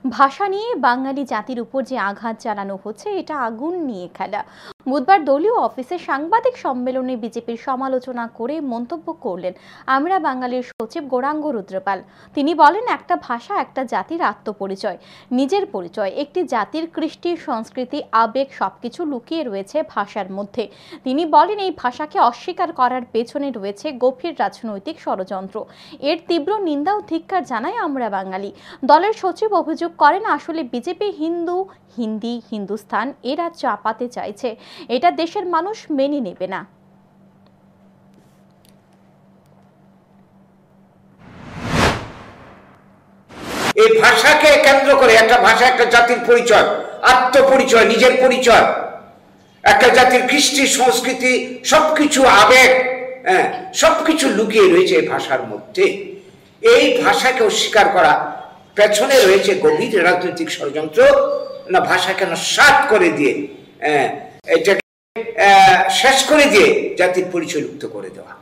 ভাষা নিয়ে বাঙালি জাতির উপর যে আঘাত চালানো হচ্ছে এটা আগুন নিয়ে খেলা। বুধবার দলীয় অফিসে সাংবাদিক সম্মেলনে বিজেপির সমালোচনা করে মন্তব্য করলেন আমরা বাঙালির সচিব গৌরাঙ্গ রুদ্রপাল। তিনি বলেন, একটা ভাষা একটা জাতির আত্মপরিচয়, নিজের পরিচয়। একটি জাতির কৃষ্টি, সংস্কৃতি, আবেগ সবকিছু লুকিয়ে রয়েছে ভাষার মধ্যে। তিনি বলেন, এই ভাষাকে অস্বীকার করার পেছনে রয়েছে গভীর রাজনৈতিক ষড়যন্ত্র। এর তীব্র নিন্দা ও ধিক্কার জানায় আমরা বাঙালি। দলের সচিব অভিযোগ করেন, আসলে বিজেপি হিন্দু, হিন্দি, হিন্দুস্তান এরা চাপাতে চাইছে। এটা দেশের মানুষ মেনে নেবে না। এই ভাষাকে কেন্দ্র করে একটা ভাষা একটা জাতির পরিচয়, আত্মপরিচয়, নিজের পরিচয়, একটা জাতির কৃষ্টি, সংস্কৃতি, সবকিছু, আবেগ, সবকিছু লুকিয়ে রয়েছে এই ভাষার মধ্যে। এই ভাষাকে অস্বীকার করা পেছনে রয়েছে গভীর রাজনৈতিক ষড়যন্ত্র। না, ভাষাকে নস্যাৎ করে দিয়ে, এটাকে শেষ করে দিয়ে জাতির পরিচয় লুপ্ত করে দেওয়া।